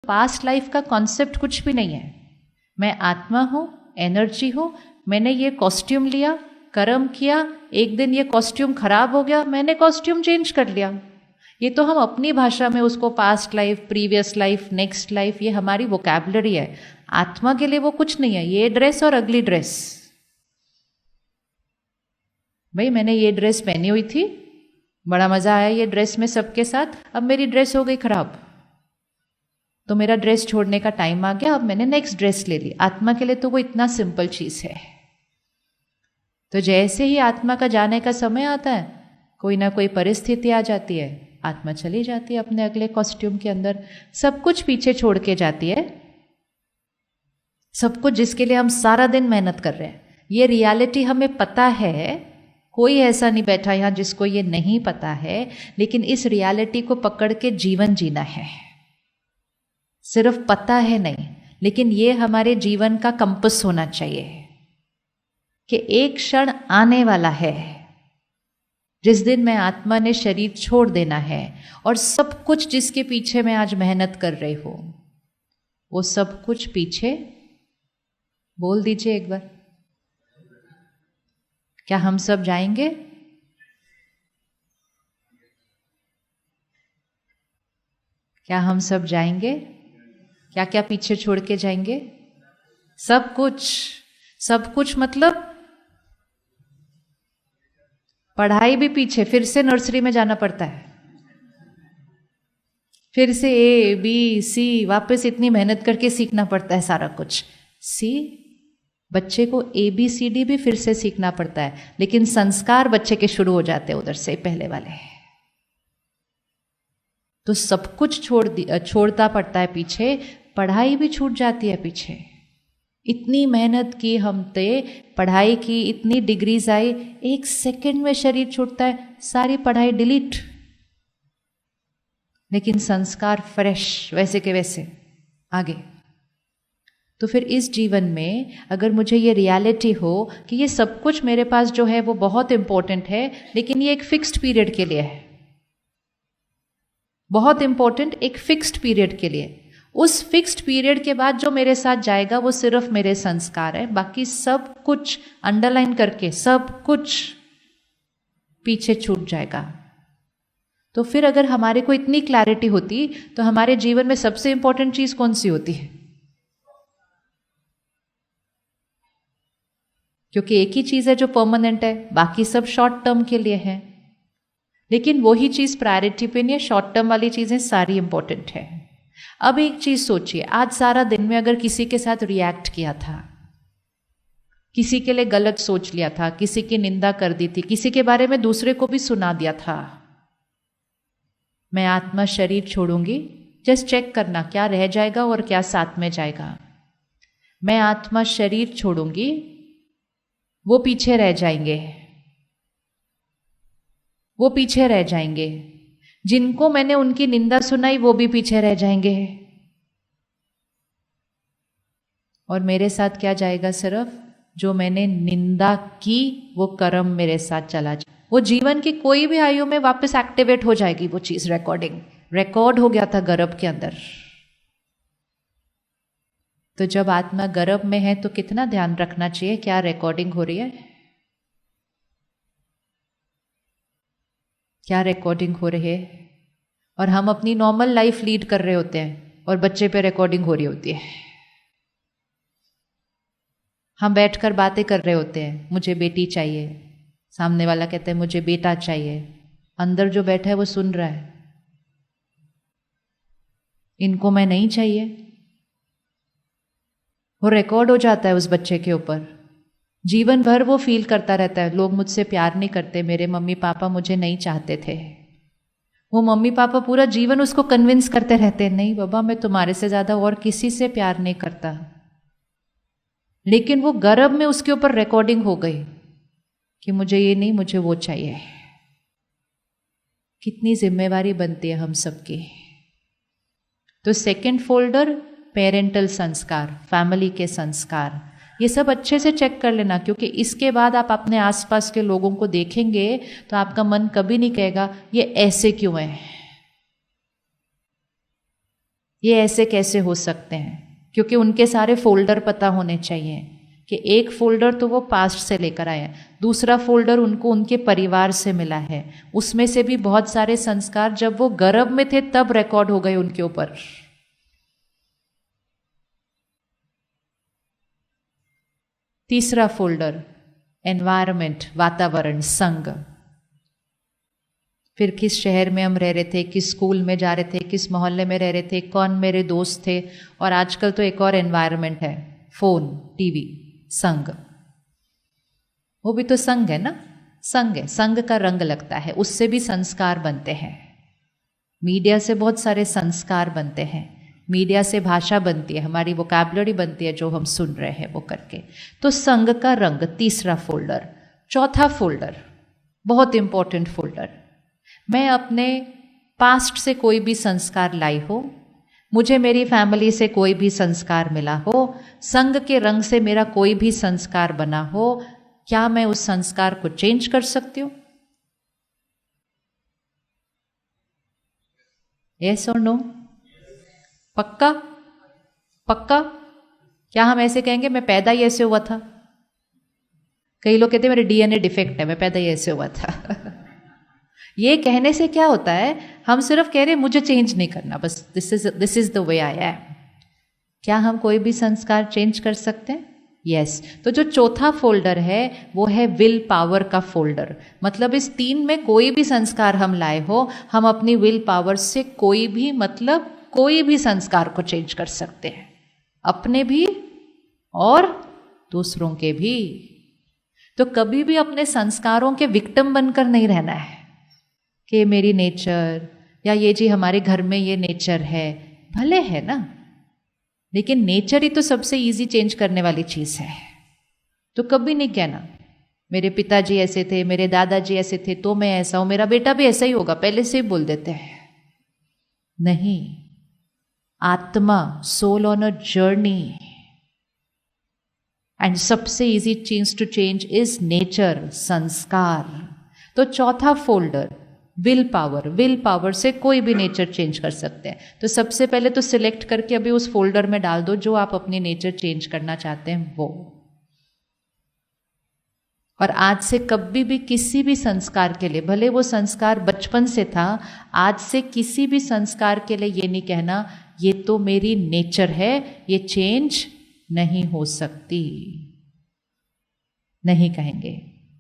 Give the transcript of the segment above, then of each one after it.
Past life का concept कुछ भी नहीं है। मैं आत्मा हूँ, एनर्जी हूँ। मैंने ये कॉस्ट्यूम लिया, कर्म किया, एक दिन ये कॉस्ट्यूम खराब हो गया, मैंने कॉस्ट्यूम चेंज कर लिया। ये तो हम अपनी भाषा में उसको past life, previous life, next life, ये हमारी वोकैबुलरी है। आत्मा के लिए वो कुछ नहीं है, ये ड्रेस और अगली ड्रेस। भाई मैंने ये ड्रेस पहनी हुई थी, बड़ा मजा आया ये ड्रेस में सबके साथ, अब मेरी ड्रेस हो गई खराब, तो मेरा ड्रेस छोड़ने का टाइम आ गया, अब मैंने नेक्स्ट ड्रेस ले ली। आत्मा के लिए तो वो इतना सिंपल चीज है। तो जैसे ही आत्मा का जाने का समय आता है, कोई ना कोई परिस्थिति आ जाती है, आत्मा चली जाती है अपने अगले कॉस्ट्यूम के अंदर, सब कुछ पीछे छोड़ के जाती है, सब कुछ जिसके लिए हम सारा दिन मेहनत कर रहे हैं। ये रियलिटी हमें पता है, कोई ऐसा नहीं बैठा यहां जिसको ये नहीं पता है, लेकिन इस रियलिटी को पकड़ के जीवन जीना है। सिर्फ पता है नहीं, लेकिन ये हमारे जीवन का कंपस होना चाहिए कि एक क्षण आने वाला है जिस दिन मैं आत्मा ने शरीर छोड़ देना है, और सब कुछ जिसके पीछे मैं आज मेहनत कर रही हूं, वो सब कुछ पीछे, बोल दीजिए एक बार, क्या हम सब जाएंगे? क्या हम सब जाएंगे? क्या क्या पीछे छोड़ के जाएंगे? सब कुछ। सब कुछ मतलब पढ़ाई भी पीछे, फिर से नर्सरी में जाना पड़ता है, फिर से ए बी सी, वापस इतनी मेहनत करके सीखना पड़ता है सारा कुछ। सी, बच्चे को ए बी सी डी भी फिर से सीखना पड़ता है, लेकिन संस्कार बच्चे के शुरू हो जाते हैं उधर से पहले वाले। तो सब कुछ छोड़ता पड़ता है पीछे, पढ़ाई भी छूट जाती है पीछे। इतनी मेहनत की हमने, पढ़ाई की, इतनी डिग्रीज आई, एक सेकंड में शरीर छूटता है, सारी पढ़ाई डिलीट, लेकिन संस्कार फ्रेश वैसे के वैसे आगे। तो फिर इस जीवन में अगर मुझे ये रियलिटी हो कि ये सब कुछ मेरे पास जो है वो बहुत इंपॉर्टेंट है, लेकिन ये एक फिक्स्ड पीरियड के लिए है, बहुत इंपॉर्टेंट, एक फिक्स्ड पीरियड के लिए। उस फिक्स्ड पीरियड के बाद जो मेरे साथ जाएगा वो सिर्फ मेरे संस्कार है, बाकी सब कुछ अंडरलाइन करके सब कुछ पीछे छूट जाएगा। तो फिर अगर हमारे को इतनी क्लैरिटी होती तो हमारे जीवन में सबसे इंपॉर्टेंट चीज कौन सी होती है? क्योंकि एक ही चीज है जो परमानेंट है, बाकी सब शॉर्ट टर्म के लिए है। लेकिन वही चीज प्रायोरिटी पे नहीं है, शॉर्ट टर्म वाली चीजें सारी इंपॉर्टेंट है। अब एक चीज सोचिए, आज सारा दिन में अगर किसी के साथ रिएक्ट किया था, किसी के लिए गलत सोच लिया था, किसी की निंदा कर दी थी, किसी के बारे में दूसरे को भी सुना दिया था, मैं आत्मा शरीर छोड़ूंगी, जस्ट चेक करना क्या रह जाएगा और क्या साथ में जाएगा। मैं आत्मा शरीर छोड़ूंगी, वो पीछे रह जाएंगे, वो पीछे रह जाएंगे। जिनको मैंने उनकी निंदा सुनाई वो भी पीछे रह जाएंगे, और मेरे साथ क्या जाएगा? सिर्फ जो मैंने निंदा की वो कर्म मेरे साथ चला जाए। वो जीवन की कोई भी आयु में वापस एक्टिवेट हो जाएगी वो चीज, रिकॉर्ड हो गया था गर्भ के अंदर। तो जब आत्मा गर्भ में है तो कितना ध्यान रखना चाहिए, क्या रिकॉर्डिंग हो रही है, क्या रिकॉर्डिंग हो रही है। और हम अपनी नॉर्मल लाइफ लीड कर रहे होते हैं और बच्चे पे रिकॉर्डिंग हो रही होती है। हम बैठकर बातें कर रहे होते हैं, मुझे बेटी चाहिए, सामने वाला कहता है मुझे बेटा चाहिए, अंदर जो बैठा है वो सुन रहा है, इनको मैं नहीं चाहिए। वो रिकॉर्ड हो जाता है उस बच्चे के ऊपर, जीवन भर वो फील करता रहता है, लोग मुझसे प्यार नहीं करते, मेरे मम्मी पापा मुझे नहीं चाहते थे। वो मम्मी पापा पूरा जीवन उसको कन्विंस करते रहते हैं, नहीं बाबा मैं तुम्हारे से ज्यादा और किसी से प्यार नहीं करता, लेकिन वो गर्भ में उसके ऊपर रिकॉर्डिंग हो गई कि मुझे ये नहीं, मुझे वो चाहिए। कितनी जिम्मेवारी बनती है हम सबकी। तो सेकंड फोल्डर पेरेंटल संस्कार, फैमिली के संस्कार, ये सब अच्छे से चेक कर लेना, क्योंकि इसके बाद आप अपने आसपास के लोगों को देखेंगे तो आपका मन कभी नहीं कहेगा ये ऐसे क्यों है। ये ऐसे कैसे हो सकते हैं? क्योंकि उनके सारे फोल्डर पता होने चाहिए कि एक फोल्डर तो वो पास्ट से लेकर आए हैं, दूसरा फोल्डर उनको उनके परिवार से मिला है, उसमें से भी बहुत सारे संस्कार जब वो गर्भ में थे तब रिकॉर्ड हो गए उनके ऊपर। तीसरा फोल्डर एनवायरमेंट, वातावरण, संग। फिर किस शहर में हम रह रहे थे, किस स्कूल में जा रहे थे, किस मोहल्ले में रह रहे थे, कौन मेरे दोस्त थे। और आजकल तो एक और एनवायरमेंट है, फोन, टीवी, संग। वो भी तो संग है ना, संग है, संग का रंग लगता है, उससे भी संस्कार बनते हैं। मीडिया से बहुत सारे संस्कार बनते हैं, मीडिया से भाषा बनती है, हमारी वोकैबुलरी बनती है जो हम सुन रहे हैं वो करके। तो संग का रंग तीसरा फोल्डर। चौथा फोल्डर बहुत इंपॉर्टेंट फोल्डर, मैं अपने पास्ट से कोई भी संस्कार लाई हो, मुझे मेरी फैमिली से कोई भी संस्कार मिला हो, संग के रंग से मेरा कोई भी संस्कार बना हो, क्या मैं उस संस्कार को चेंज कर सकती हूँ? यस और नो? पक्का? पक्का? क्या हम ऐसे कहेंगे मैं पैदा ही ऐसे हुआ था? कई लोग कहते हैं मेरे डीएनए डिफेक्ट है, मैं पैदा ही ऐसे हुआ था। ये कहने से क्या होता है, हम सिर्फ कह रहे हैं मुझे चेंज नहीं करना, बस this is the way I am. क्या हम कोई भी संस्कार चेंज कर सकते हैं? यस। तो जो चौथा फोल्डर है वो है विल पावर का फोल्डर। मतलब इस तीन में कोई भी संस्कार हम लाए हो, हम अपनी विल पावर से कोई भी, मतलब कोई भी संस्कार को चेंज कर सकते हैं, अपने भी और दूसरों के भी। तो कभी भी अपने संस्कारों के विक्टिम बनकर नहीं रहना है कि मेरी नेचर, या ये जी हमारे घर में ये नेचर है, भले है ना, लेकिन नेचर ही तो सबसे इजी चेंज करने वाली चीज है। तो कभी नहीं कहना मेरे पिताजी ऐसे थे, मेरे दादाजी ऐसे थे तो मैं ऐसा हूं, मेरा बेटा भी ऐसा ही होगा, पहले से ही बोल देते हैं। नहीं, आत्मा, soul on a journey, and सबसे इजी चीज टू चेंज इज नेचर, संस्कार। तो चौथा folder will power, will power से कोई भी नेचर चेंज कर सकते हैं। तो सबसे पहले तो सिलेक्ट करके अभी उस फोल्डर में डाल दो जो आप अपनी नेचर चेंज करना चाहते हैं वो। और आज से कभी भी किसी भी संस्कार के लिए, भले वो संस्कार बचपन से था, आज से किसी भी संस्कार के लिए ये नहीं कहना ये तो मेरी नेचर है, ये चेंज नहीं हो सकती, नहीं कहेंगे।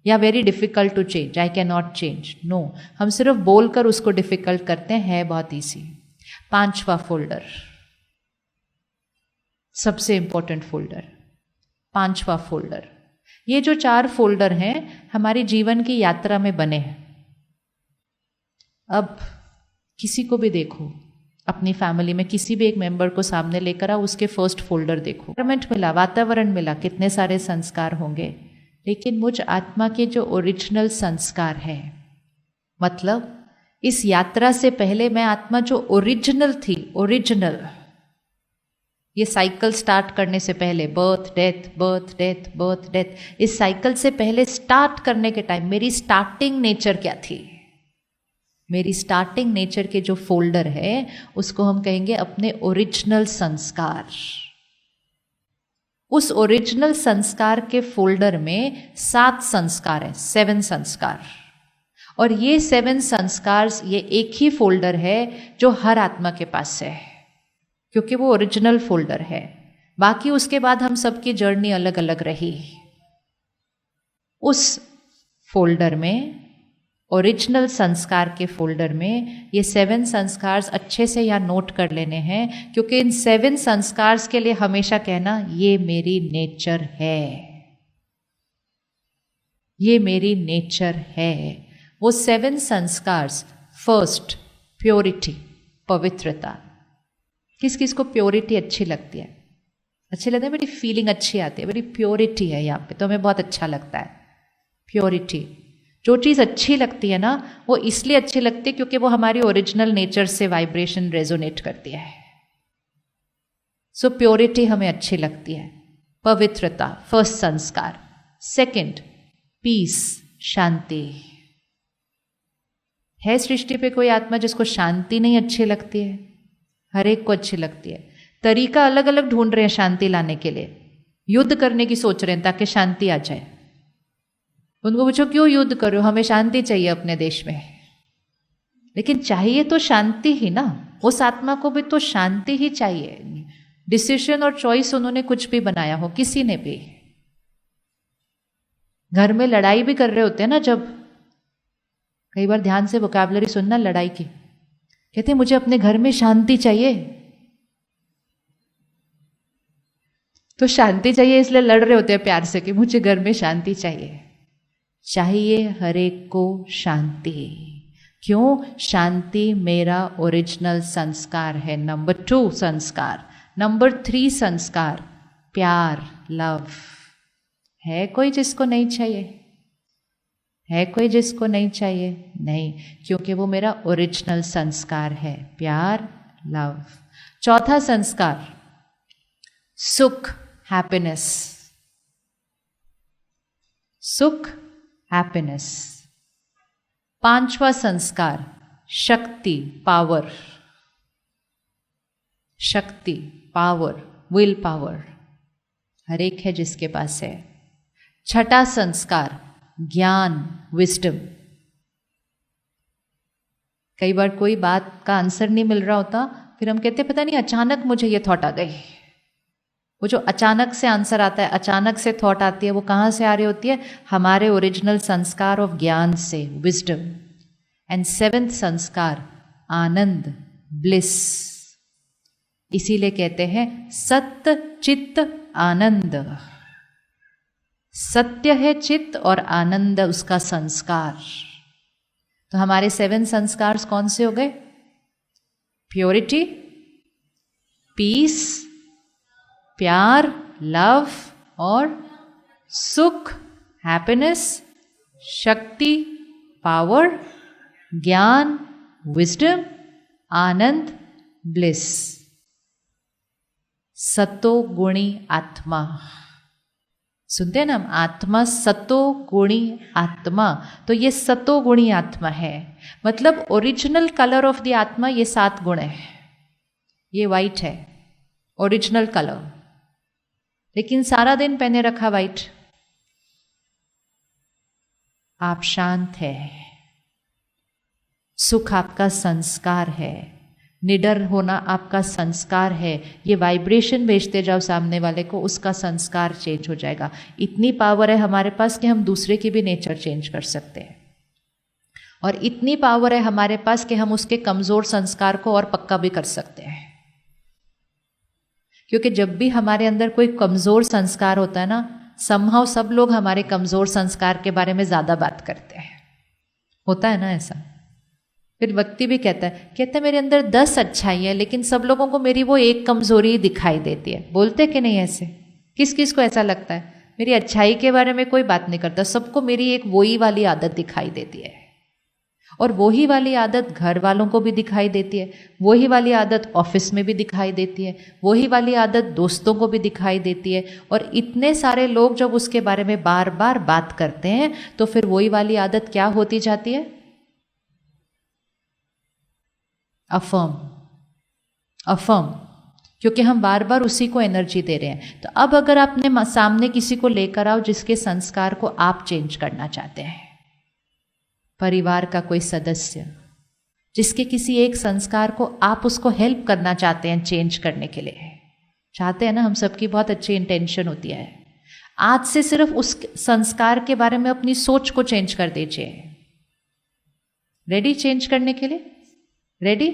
या very difficult to change, I can not change, no, हम सिर्फ बोलकर उसको डिफिकल्ट करते हैं, बहुत ईजी। पांचवा फोल्डर, सबसे इंपॉर्टेंट फोल्डर, पांचवा फोल्डर। ये जो 4 फोल्डर हैं हमारी जीवन की यात्रा में बने हैं। अब किसी को भी देखो, अपनी फैमिली में किसी भी एक मेंबर को सामने लेकर आओ, उसके फर्स्ट फोल्डर देखो। एनवायरमेंट मिला, वातावरण मिला, कितने सारे संस्कार होंगे, लेकिन मुझ आत्मा के जो ओरिजिनल संस्कार है, मतलब इस यात्रा से पहले मैं आत्मा जो ओरिजिनल थी, ओरिजिनल, ये साइकिल स्टार्ट करने से पहले, birth death birth death birth death, इस साइकिल से पहले स्टार्ट करने के टाइम मेरी स्टार्टिंग नेचर क्या थी, मेरी स्टार्टिंग नेचर के जो फोल्डर है उसको हम कहेंगे अपने ओरिजिनल संस्कार। उस ओरिजिनल संस्कार के फोल्डर में 7 संस्कार है, 7 संस्कार। और ये 7 संस्कार, ये एक ही फोल्डर है जो हर आत्मा के पास है, क्योंकि वो ओरिजिनल फोल्डर है। बाकी उसके बाद हम सबकी जर्नी अलग अलग रही। उस फोल्डर में, ओरिजिनल संस्कार के फोल्डर में, ये 7 संस्कार अच्छे से यहाँ नोट कर लेने हैं, क्योंकि इन 7 संस्कार के लिए हमेशा कहना ये मेरी नेचर है, ये मेरी नेचर है। वो 7 संस्कार, फर्स्ट प्योरिटी, पवित्रता। किस किस को प्योरिटी अच्छी लगती है? अच्छी लगता है, मेरी फीलिंग अच्छी आती है, मेरी प्योरिटी है यहाँ पे, तो हमें बहुत अच्छा लगता है। प्योरिटी, जो चीज़ अच्छी लगती है ना, वो इसलिए अच्छी लगती है क्योंकि वो हमारी ओरिजिनल नेचर से वाइब्रेशन रेजोनेट करती है। सो प्योरिटी हमें अच्छी लगती है। पवित्रता, फर्स्ट संस्कार। सेकंड, पीस, शांति। है सृष्टि पे कोई आत्मा जिसको शांति नहीं अच्छी लगती है? हर एक को अच्छी लगती है। तरीका अलग अलग ढूंढ रहे हैं शांति लाने के लिए, युद्ध करने की सोच रहे हैं ताकि शांति आ जाए। उनको पूछो क्यों युद्ध करो, हमें शांति चाहिए अपने देश में। लेकिन चाहिए तो शांति ही ना, उस आत्मा को भी तो शांति ही चाहिए। डिसीजन और चॉइस उन्होंने कुछ भी बनाया हो, किसी ने भी। घर में लड़ाई भी कर रहे होते हैं ना, जब कई बार ध्यान से वोकैबुलरी सुनना लड़ाई की, कहते हैं मुझे अपने घर में शांति चाहिए, तो शांति चाहिए इसलिए लड़ रहे होते हैं प्यार से कि मुझे घर में शांति चाहिए। चाहिए हर एक को शांति। क्यों? शांति मेरा ओरिजिनल संस्कार है, नंबर 2 संस्कार। नंबर 3 संस्कार प्यार, लव। है कोई जिसको नहीं चाहिए? है कोई जिसको नहीं चाहिए? नहीं, क्योंकि वो मेरा ओरिजिनल संस्कार है, प्यार, लव। चौथा संस्कार सुख, हैप्पीनेस। सुख, हैप्पीनेस। पांचवा संस्कार शक्ति, पावर। शक्ति, पावर, विल पावर हर एक है जिसके पास है। छठा संस्कार ज्ञान, विजडम। कई बार कोई बात का आंसर नहीं मिल रहा होता, फिर हम कहते पता नहीं अचानक मुझे ये थॉट आ गई। वो जो अचानक से आंसर आता है, अचानक से थॉट आती है, वो कहाँ से आ रही होती है? हमारे ओरिजिनल संस्कार ऑफ ज्ञान से, विजडम। एंड 7th संस्कार आनंद, ब्लिस। इसीलिए कहते हैं सत्य चित्त आनंद। सत्य है चित्त और आनंद उसका संस्कार। तो हमारे 7 संस्कार कौन से हो गए? प्योरिटी, पीस, प्यार, लव और सुख, हैप्पीनेस, शक्ति, पावर, ज्ञान, विजडम, आनंद, ब्लिस। सतो गुणी आत्मा। सुनते हैं ना हम, आत्मा सतो गुणी आत्मा। तो ये सतो गुणी आत्मा है, मतलब ओरिजिनल कलर ऑफ द आत्मा ये 7 गुण है। ये वाइट है, ओरिजिनल कलर, लेकिन सारा दिन पहने रखा वाइट। आप शांत है, सुख आपका संस्कार है, निडर होना आपका संस्कार है। ये वाइब्रेशन भेजते जाओ सामने वाले को, उसका संस्कार चेंज हो जाएगा। इतनी पावर है हमारे पास कि हम दूसरे की भी नेचर चेंज कर सकते हैं। और इतनी पावर है हमारे पास कि हम उसके कमजोर संस्कार को और पक्का भी कर सकते हैं। क्योंकि जब भी हमारे अंदर कोई कमजोर संस्कार होता है ना, समहाउ सब लोग हमारे कमजोर संस्कार के बारे में ज्यादा बात करते हैं। होता है ना ऐसा? फिर व्यक्ति भी कहता है मेरे अंदर 10 अच्छाई है, लेकिन सब लोगों को मेरी वो एक कमजोरी दिखाई देती है। बोलते कि नहीं ऐसे? किस किस को ऐसा लगता है? मेरी अच्छाई के बारे में कोई बात नहीं करता, सबको मेरी एक वही वाली आदत दिखाई देती है। और वही वाली आदत घर वालों को भी दिखाई देती है, वही वाली आदत ऑफिस में भी दिखाई देती है, वही वाली आदत दोस्तों को भी दिखाई देती है। और इतने सारे लोग जब उसके बारे में बार बार बात करते हैं, तो फिर वही वाली आदत क्या होती जाती है? Affirm, affirm. क्योंकि हम बार बार उसी को एनर्जी दे रहे हैं। तो अब अगर आपने सामने किसी को लेकर आओ जिसके संस्कार को आप चेंज करना चाहते हैं, परिवार का कोई सदस्य जिसके किसी एक संस्कार को आप उसको हेल्प करना चाहते हैं चेंज करने के लिए, चाहते हैं ना, हम सबकी बहुत अच्छी इंटेंशन होती है। आज से सिर्फ उस संस्कार के बारे में अपनी सोच को चेंज कर दीजिए। रेडी चेंज करने के लिए? रेडी?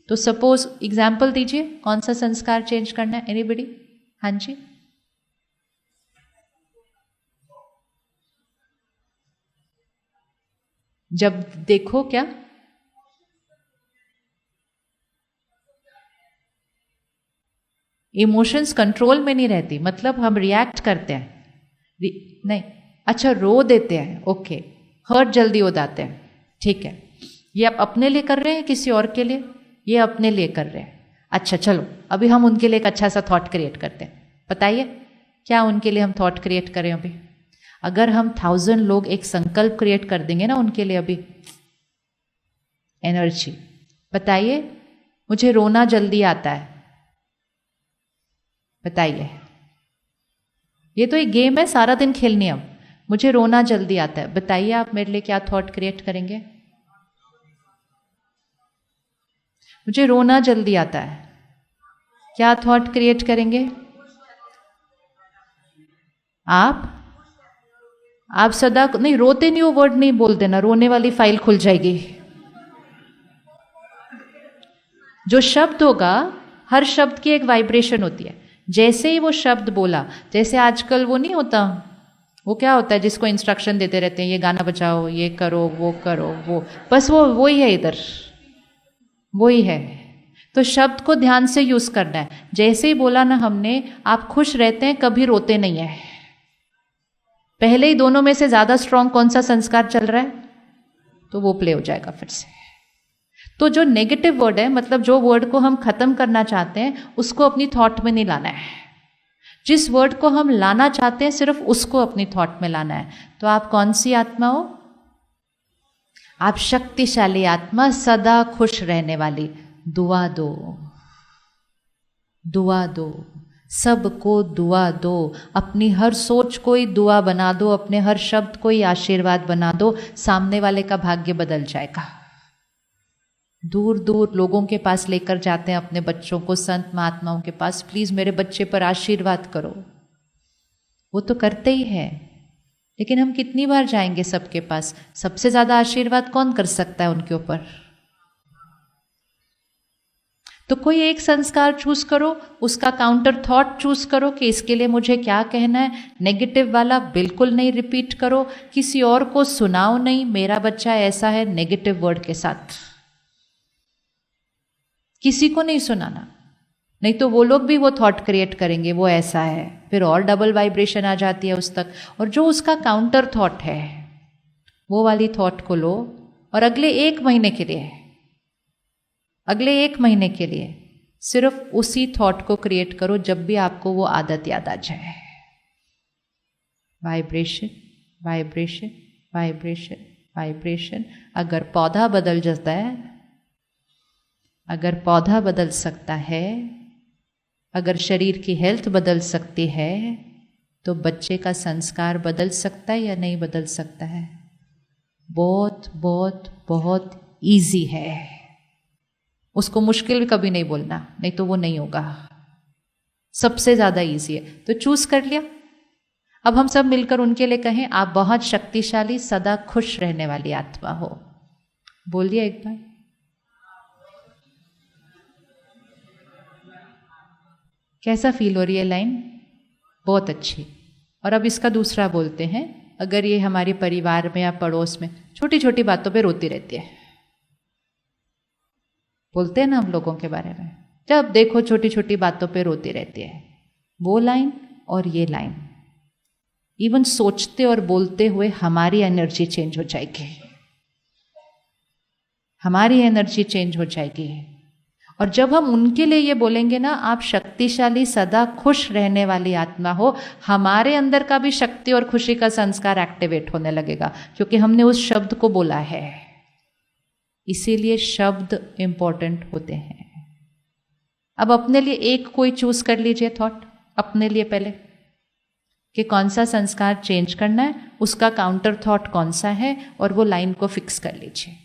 तो सपोज एग्जाम्पल दीजिए, कौन सा संस्कार चेंज करना है? एनीबडी? हाँ जी। जब देखो क्या इमोशंस कंट्रोल में नहीं रहती, मतलब हम रिएक्ट करते हैं। नहीं, अच्छा रो देते हैं, ओके, हर्ट जल्दी हो जाते हैं, ठीक है। ये आप अपने लिए कर रहे हैं किसी और के लिए? ये अपने लिए कर रहे हैं। अच्छा चलो अभी हम उनके लिए एक अच्छा सा थॉट क्रिएट करते हैं। बताइए क्या उनके लिए हम थॉट क्रिएट करें? अभी अगर हम 1000 लोग एक संकल्प क्रिएट कर देंगे ना उनके लिए, अभी एनर्जी, बताइए मुझे रोना जल्दी आता है। बताइए, ये तो एक गेम है, सारा दिन खेलनी है। अब मुझे रोना जल्दी आता है, बताइए आप मेरे लिए क्या थॉट क्रिएट करेंगे? मुझे रोना जल्दी आता है, क्या थॉट क्रिएट करेंगे आप सदा नहीं रोते नहीं हो, वर्ड नहीं बोल देना, रोने वाली फाइल खुल जाएगी। जो शब्द होगा, हर शब्द की एक वाइब्रेशन होती है। जैसे ही वो शब्द बोला, जैसे आजकल वो नहीं होता, वो क्या होता है जिसको इंस्ट्रक्शन देते रहते हैं, ये गाना बजाओ, ये करो, वो बस वो ही है, इधर वो ही है। तो शब्द को ध्यान से यूज करना है। जैसे ही बोला ना हमने, आप खुश रहते हैं, कभी रोते नहीं है। पहले ही दोनों में से ज्यादा स्ट्रांग कौन सा संस्कार चल रहा है, तो वो प्ले हो जाएगा फिर से। तो जो नेगेटिव वर्ड है, मतलब जो वर्ड को हम खत्म करना चाहते हैं, उसको अपनी थॉट में नहीं लाना है। जिस वर्ड को हम लाना चाहते हैं, सिर्फ उसको अपनी थॉट में लाना है। तो आप कौन सी आत्मा हो? आप शक्तिशाली आत्मा, सदा खुश रहने वाली। दुआ दो, दुआ दो, सबको दुआ दो। अपनी हर सोच को ही दुआ बना दो, अपने हर शब्द को ही आशीर्वाद बना दो। सामने वाले का भाग्य बदल जाएगा। दूर दूर लोगों के पास लेकर जाते हैं अपने बच्चों को, संत महात्माओं के पास, प्लीज मेरे बच्चे पर आशीर्वाद करो। वो तो करते ही है, लेकिन हम कितनी बार जाएंगे सबके पास? सबसे ज्यादा आशीर्वाद कौन कर सकता है उनके ऊपर? तो कोई एक संस्कार चूज करो, उसका काउंटर थॉट चूज करो कि इसके लिए मुझे क्या कहना है। नेगेटिव वाला बिल्कुल नहीं रिपीट करो, किसी और को सुनाओ नहीं, मेरा बच्चा ऐसा है, नेगेटिव वर्ड के साथ किसी को नहीं सुनाना, नहीं तो वो लोग भी वो थॉट क्रिएट करेंगे, वो ऐसा है, फिर और डबल वाइब्रेशन आ जाती है उस तक। और जो उसका काउंटर थॉट है, वो वाली थॉट को लो और अगले एक महीने के लिए सिर्फ उसी थॉट को क्रिएट करो जब भी आपको वो आदत याद आ जाए। Vibration, vibration, vibration, vibration. अगर पौधा बदल जाता है, अगर पौधा बदल सकता है, अगर शरीर की हेल्थ बदल सकती है, तो बच्चे का संस्कार बदल सकता है या नहीं बदल सकता है? बहुत बहुत बहुत इजी है। उसको मुश्किल कभी नहीं बोलना, नहीं तो वो नहीं होगा। सबसे ज्यादा इजी है। तो चूज कर लिया। अब हम सब मिलकर उनके लिए कहें, आप बहुत शक्तिशाली, सदा खुश रहने वाली आत्मा हो। बोलिए एक बार। कैसा फील हो रही है लाइन? बहुत अच्छी। और अब इसका दूसरा बोलते हैं। अगर ये हमारे परिवार में या पड़ोस में छोटी छोटी बातों पे रोती रहती है, बोलते हैं ना हम लोगों के बारे में, जब देखो छोटी छोटी बातों पे रोती रहती है, वो लाइन और ये लाइन, इवन सोचते और बोलते हुए हमारी एनर्जी चेंज हो जाएगी, हमारी एनर्जी चेंज हो जाएगी। और जब हम उनके लिए ये बोलेंगे ना, आप शक्तिशाली, सदा खुश रहने वाली आत्मा हो, हमारे अंदर का भी शक्ति और खुशी का संस्कार एक्टिवेट होने लगेगा, क्योंकि हमने उस शब्द को बोला है। इसीलिए शब्द इंपॉर्टेंट होते हैं। अब अपने लिए एक कोई चूज कर लीजिए थॉट, अपने लिए पहले, कि कौन सा संस्कार चेंज करना है, उसका काउंटर थॉट कौन सा है, और वो लाइन को फिक्स कर लीजिए।